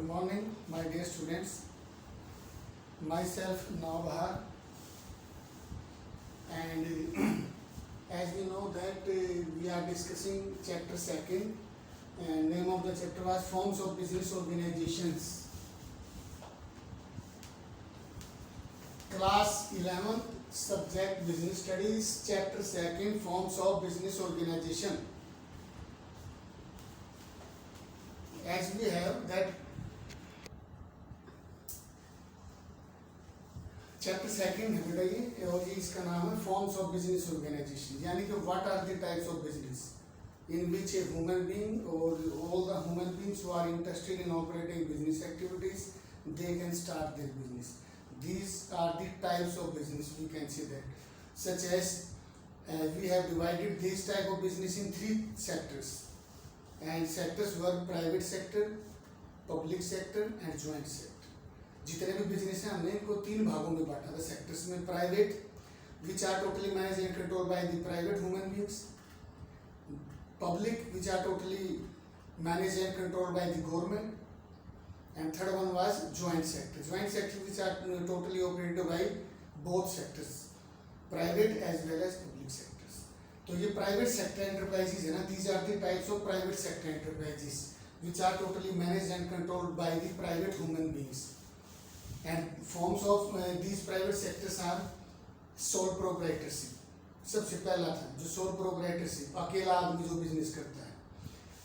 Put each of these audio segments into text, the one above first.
Good morning, my dear students. Myself Navbahar, and as we know that we are discussing chapter second, and name of the chapter was Forms of Business Organizations. Class 11th, subject Business Studies, chapter second, Forms of Business Organization. As we have that chapter second है बेटा ये, और ये इसका नाम है forms of business organisation, यानी कि what are the types of business in which a human being और all the human beings who are interested in operating business activities they can start their business. These are the types of business we can say that, such as we have divided this type of business in three sectors, and sectors were private sector, public sector and joint sector. जितने भी business हैं हमने इनको तीन भागों में बांटा था सेक्टर्स में. Private which are totally manage and control by the private human beings, public which are totally manage and control by the government, and third one was joint sector. Joint sector which are totally operated by both sectors, private as well as public sectors. तो ये private sector enterprises है ना, these are the types of private sector enterprises which are totally manage and controlled by the private human beings. And forms of these private sectors are sole proprietorship. सबसे पहला था जो sole proprietorship, अकेला आदमी जो business करता है.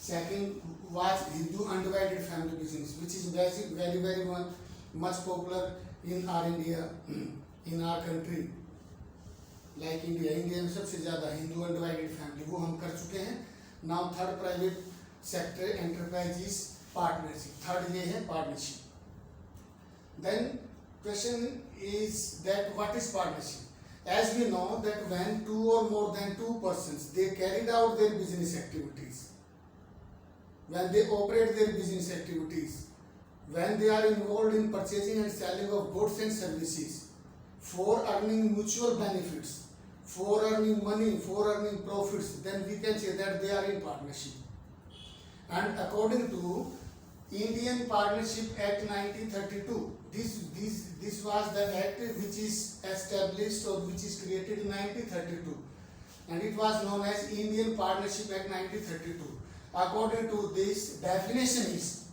Second was Hindu undivided family business, which is very much popular in our India, in our country, like India. India में सबसे ज़्यादा Hindu undivided family वो हम कर चुके हैं. Now third private sector enterprise is partnership. Third ये है partnership. Then question is that what is partnership? As we know that when two or more than two persons they carried out their business activities, when they operate their business activities, when they are involved in purchasing and selling of goods and services for earning mutual benefits, for earning money, for earning profits, then we can say that they are in partnership. And according to Indian Partnership Act 1932. This was the act which is established or which is created in 1932, and it was known as Indian Partnership Act 1932. According to this definition is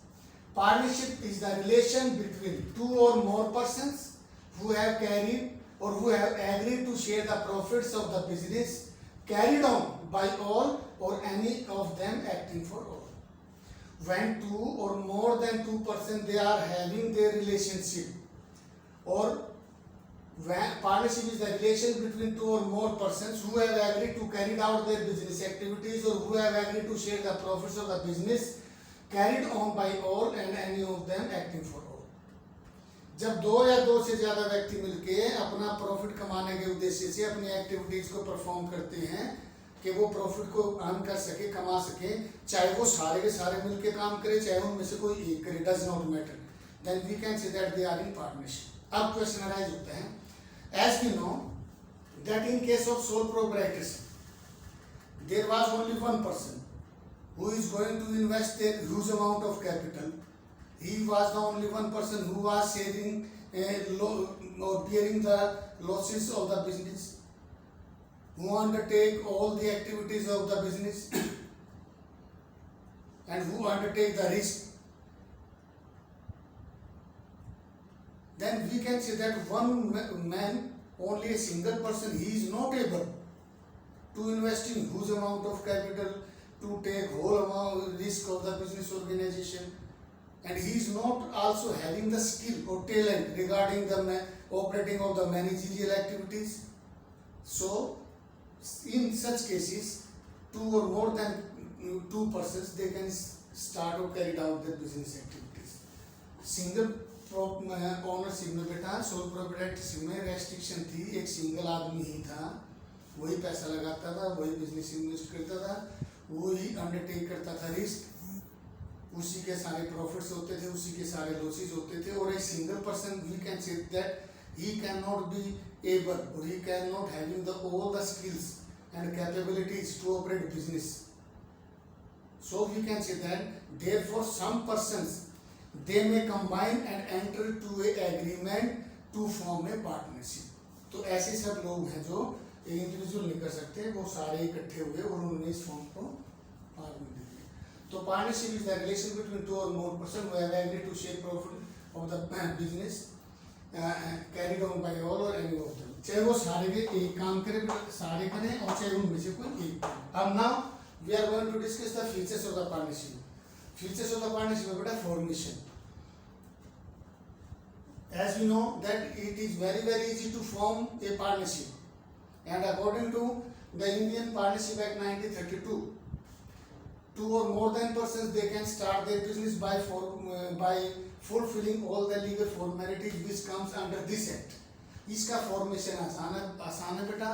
partnership is the relation between two or more persons who have carried or who have agreed to share the profits of the business carried on by all or any of them acting for all. When two or more than two persons they are having their relationship, or when partnership is the relation between two or more persons who have agreed to carry out their business activities or who have agreed to share the profits of the business carried on by all and any of them acting for all. जब दो या दो से ज़्यादा व्यक्ति मिलके अपना profit कमाने के उद्देश्य से अपनी एक्टिविटीज को परफॉर्म करते हैं कि वो प्रॉफिट को अर्न कर सके, कमा सके, चाहे वो सारे के सारे मिलके काम करे, चाहे उनमें से कोई एक करे, does not matter, then we can say that they are in partnership. अब क्वेश्चन अराइज होता है, as we know that in case of sole proprietorship there was only one person who is going to invest a huge amount of capital. He was the only one person who was sharing or bearing the losses of the business, who undertake all the activities of the business and who undertake the risk. Then we can say that one man, only a single person, he is not able to invest in huge amount of capital, to take whole amount risk of the business organization, and he is not also having the skill or talent regarding the operating of the managerial activities. So in such cases, two or more than two persons they can start or carry out their business activities. Single ownership में बेटा sole proprietorship में restriction थी, एक single आदमी ही था, वही पैसा लगाता था, वही बिजनेस इन्वेस्ट करता था, वही अंडरटेक करता था रिस्क, उसी के सारे प्रॉफिट्स होते थे, उसी के सारे लॉसेस होते थे. और एक single person we can say that he cannot be able or he cannot having the all the skills and capabilities to operate business. So we can say that therefore some persons they may combine and enter to a agreement to form a partnership. तो ऐसे सब लोग हैं जो individual नहीं कर सकते, वो सारे इकट्ठे हुए और उन्होंने इस फॉर्म को फॉर्म दे दिया। तो partnership is the relation between two और more person who have agreed to share profit of the business carried on by all और एनी ऑफ देम, चाहे वो सारे के एक काम करें, सारे करें, और चाहे उनमें से कोई एक। अब now we are going to discuss the features of the partnership. Features of the partnership है बेटा formation. As we know that it is very very easy to form a partnership, and according to the Indian Partnership Act 1932, two or more than persons they can start their business by fulfilling all the legal formalities which comes under this act. इसका formation आसान है बेटा,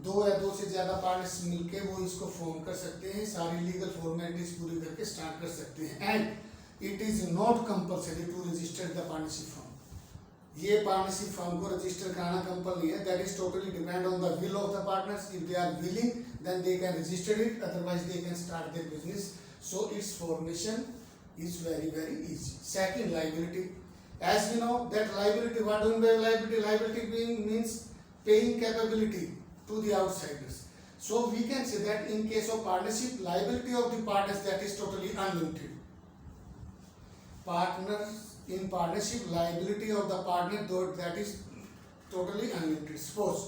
दो या दो से ज्यादा partners मिलके वो इसको फॉर्म कर सकते हैं, सारी लीगल फॉर्मेलिटीज पूरी करके स्टार्ट कर सकते हैं। And it is not compulsory to register the partnership form. ये पार्टनरशिप फॉर्म को रजिस्टर कराना कंपल्सरी है, that is totally depend on the will of the partners. If they are willing then they can register it, otherwise they can start their business. So its formation is very very easy. Second, liability. As we know that liability, what do you mean by liability? Liability being means paying capability to the outsiders. So we can say that in case of partnership, liability of the partners that is totally unlimited. Partners in partnership, liability of the partner that is totally unlimited. Suppose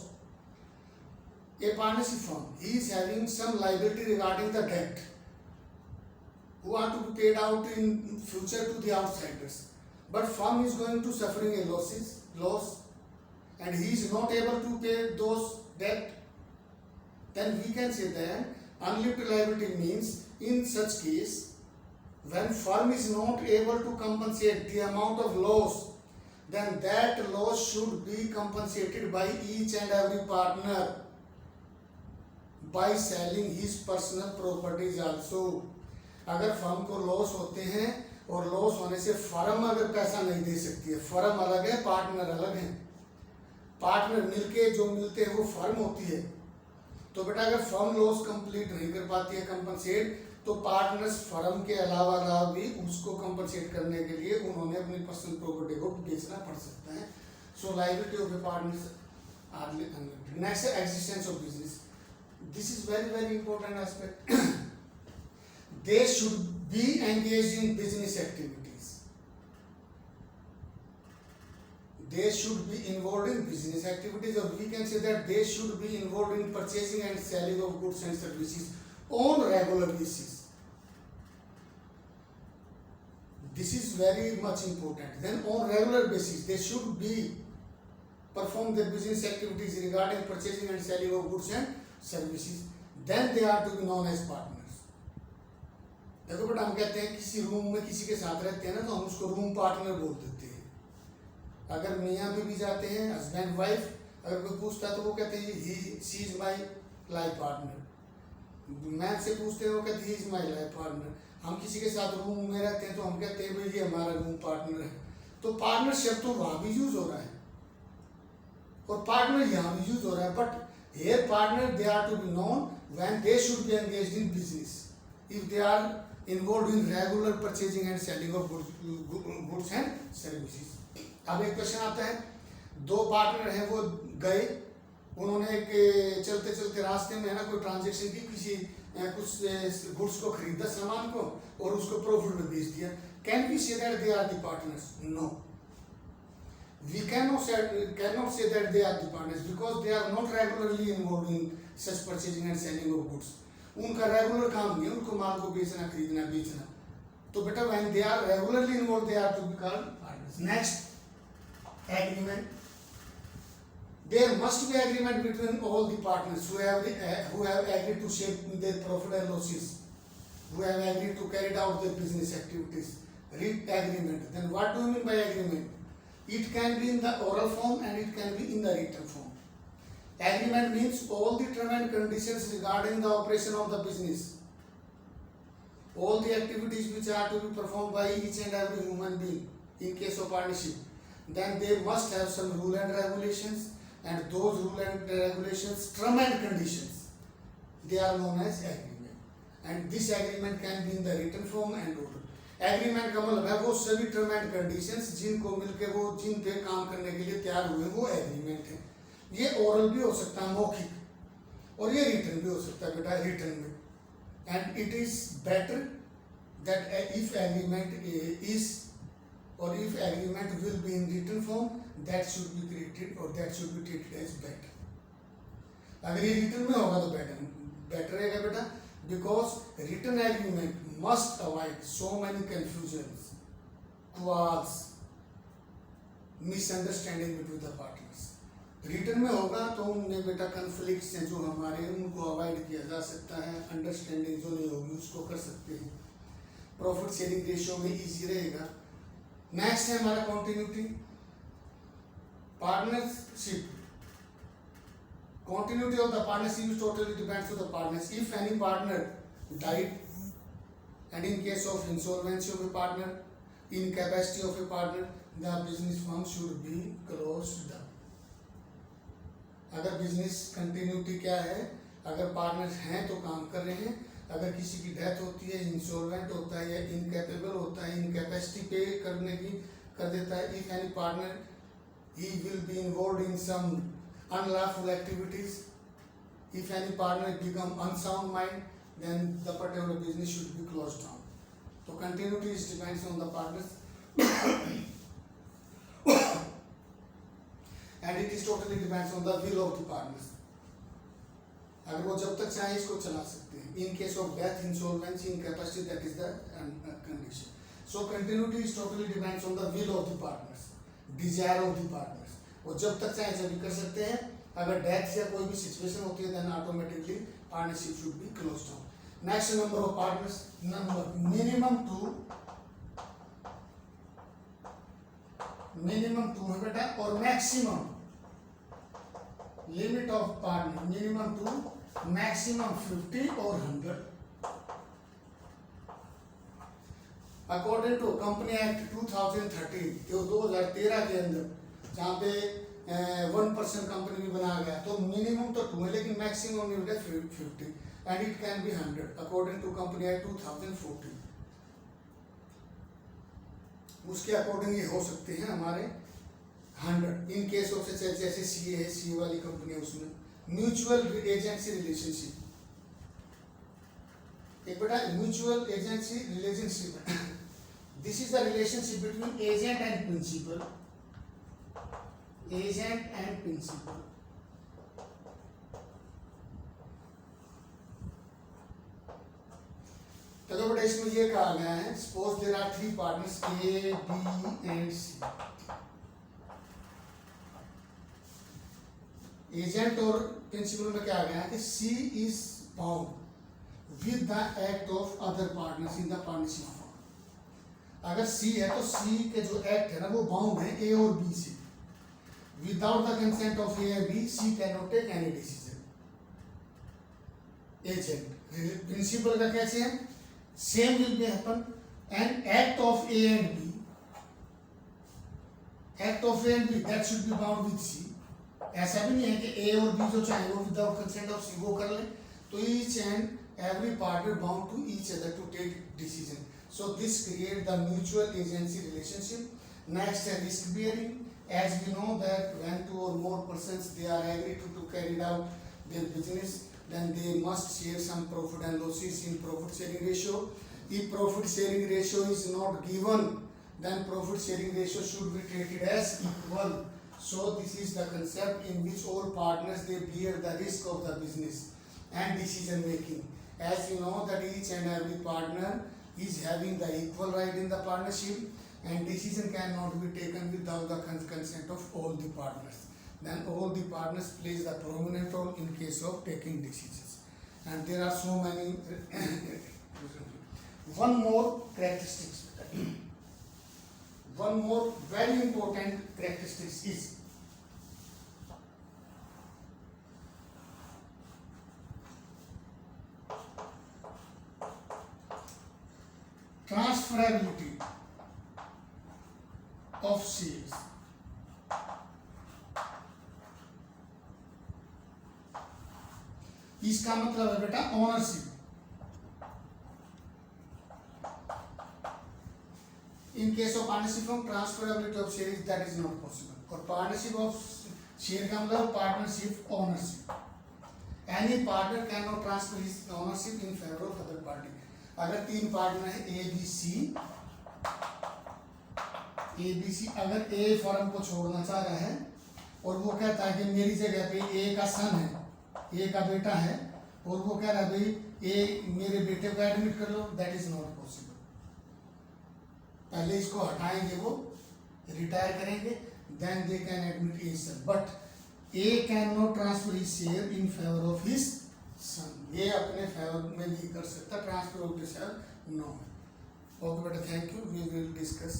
a partnership firm, he is having some liability regarding the debt who are to be paid out in future to the outsiders. But firm is going to suffering a loss and he is not able to pay those debt, then we can say that unlimited liability means in such case when firm is not able to compensate the amount of loss, then that loss should be compensated by each and every partner by selling his personal properties also. अगर firm को loss होते हैं और loss होने से firm अगर पैसा नहीं दे सकती है, फर्म अलग है, पार्टनर अलग है, पार्टनर मिलके जो मिलते हैं वो फर्म होती है। तो बेटा अगर फर्म लॉस कंप्लीट नहीं कर पाती है कंपनसेट, तो पार्टनर्स फर्म के अलावा भी उसको कंपनसेट करने के लिए उन्होंने अपनी पर्सनल प्रॉपर्टी को बेचना पड़ सकता है। So liability of a partners are unlimited. Next है existence of business. This is very very important aspect. They should be engaged in business activities. They should be involved in business activities, or we can say that they should be involved in purchasing and selling of goods and services on regular basis. This is very much important. Then on regular basis, they should be perform their business activities regarding purchasing and selling of goods and services. Then they are to be known as partners. देखो बेटा हम कहते हैं किसी room में किसी के साथ रहते हैं ना, तो हम उसको रूम पार्टनर बोल देते हैं। अगर मियाँ भी जाते हैं, हस्बैंड वाइफ, अगर कोई पूछता है तो वो कहते हैं she is my life partner. Man से पूछते हैं वो कहते हैं he is my life partner. हम किसी के साथ रूम में रहते हैं तो हम कहते हैं भाई ये हमारा रूम पार्टनर है। तो पार्टनर शब्द तो वहाँ भी यूज हो रहा है और पार्टनर यहाँ भी यूज हो रहा है, but here partner they are to be known when they should be engaged in business, if they are involved in regular purchasing and selling of goods and services. अब एक क्वेश्चन आता है, दो पार्टनर हैं वो गए, उन्होंने एक चलते चलते रास्ते में है ना कोई ट्रांजेक्शन की, किसी कुछ गुड्स को खरीदा सामान को और उसको प्रॉफिट में बेच दिया। Can we say that they are the partners? No, we cannot say that they are the partners because they are not regularly involved in such purchasing and selling of goods. उनका regular काम नहीं है उनको माल को बेचना, खरीदना, बेचना। तो बेटा when they are regularly involved they are to be called partners. Next, agreement. There must be agreement between all the partners who have agreed to share their profit and losses, who have agreed to carry out their business activities. Read agreement. Then what do you mean by agreement? It can be in the oral form and it can be in the written form. Agreement means all the terms and conditions regarding the operation of the business, all the activities which are to be performed by each and every human being in case of partnership. Then they must have some rule and regulations, and those rule and regulations, terms and conditions, they are known as agreement. And this agreement can be in the written form and oral. Agreement का मतलब है वो सभी term and conditions जिनको मिलके वो जिन पे काम करने के लिए तैयार हुए वो एग्रीमेंट है। ये ओरल भी हो सकता है, मौखिक, और ये रिटर्न भी हो सकता है बेटा, रिटर्न में। And it is better that if agreement is और if agreement will be in written form, that should be created और that should be treated as better. अगर ये रिटन में होगा तो बेटर रहेगा बेटा, because written agreement must avoid so many confusions, quarrels, misunderstanding between the partners. Written में होगा तो उनमें बेटा कन्फ्लिक्ट्स हैं जो हमारे, उनको अवॉइड किया जा सकता है, अंडरस्टैंडिंग जो नहीं होगी उसको कर सकते हैं, प्रॉफिट शेयरिंग रेशियो में इजी रहेगा। नेक्स्ट है हमारा continuity, partnership. Continuity of the partnership is totally depends on the partners. If any partner died, and in case of insolvency of a partner, incapacity of a partner, the business firm should be closed down. अगर business continuity क्या है, अगर partners हैं तो काम कर रहे हैं, अगर किसी की डेथ होती है, इंसॉल्वेंट होता है या इनकैपेबल होता है, इनकैपेसिटी पे करने की कर देता है, if any partner he will be involved in some unlawful activities, if any partner become unsound mind, then the particular business should be closed down. So continuity is depends on the partners and it is totally depends on the will of the partners. अगर वो जब तक चाहे इसको चला सकते हैं, in case of death, insolvency, incapacity, that is the condition. So continuity is totally depends on the will of the partners, desire of the partners. वो जब तक चाहे जब भी कर सकते हैं। अगर डेथ या कोई भी सिचुएशन होती है then automatically partnership should be closed down. Next number of partners, number minimum two है बेटा, और maximum limit of partner minimum two maximum 50 और 100 अकॉर्डिंग टू कंपनी एक्ट 2013 जो 2013 के अंदर, जहाँ पे 1% कंपनी भी बनाया गया, तो मिनिमम तो 2 है लेकिन मैक्सिमम लिमिट है 50 and it can be 100 according to company act 2014। उसके अकॉर्डिंग ये हो सकते हैं हमारे 100 इन केस ऑफ जैसे सी है, सी वाली कंपनी है, उसमें म्यूचुअल एजेंसी रिलेशनशिप। एक बेटा mutual agency relationship, this is the relationship between agent and principal, agent and principal. तो बेटा इसमें ये कहा गया है, suppose there are 3 partners A, B and C. Agent और प्रिंसिपल में क्या गया है कि C is bound with the act of other partners in the partnership form. अगर सी है तो सी के जो एक्ट है ना वो बाउंड है ए और बी से। Without the consent of A and B, C cannot take any decision. Agent, principal का कैसे है? Same will be happen and act of A and B. Act of A and B that should be bound with C. ऐसा भी नहीं है कि A और B जो चाहे वो without consent of C वो कर ले, तो each and every partner bound to each other to take decision. So this create the mutual agency relationship. Next है risk bearing. As we know that when 2 or more persons they are agreed to carry out their business, then they must share some profit and losses in profit sharing ratio. If profit sharing ratio is not given, then profit sharing ratio should be treated as equal. So this is the concept in which all partners they bear the risk of the business and decision making. As you know that each and every partner is having the equal right in the partnership, and decision cannot be taken without the consent of all the partners. Then all the partners plays the prominent role in case of taking decisions. And there are so many. One more characteristics. One more very important characteristics is transferability of shares. इसका मतलब है बेटा ownership. In case of partnership firm, transferability of shares that is not possible. और partnership of share का मतलब partnership ownership. Any partner cannot transfer his ownership in favor of other party. अगर तीन partner है A B C, अगर A firm को छोड़ना चाह रहा है और वो कहता है कि मेरी जगह पे A का सन है, A का बेटा है, और वो कह रहा है भाई A मेरे बेटे को एडमिट कर लो, दैट इज नॉट पॉसिबल. पहले इसको हटाएंगे, वो रिटायर करेंगे, then they can admit a son, but A cannot transfer his share in favour of his son. ये अपने फेवर में नहीं कर सकता transfer of the share, no. Okay बेटा, thank you. We will discuss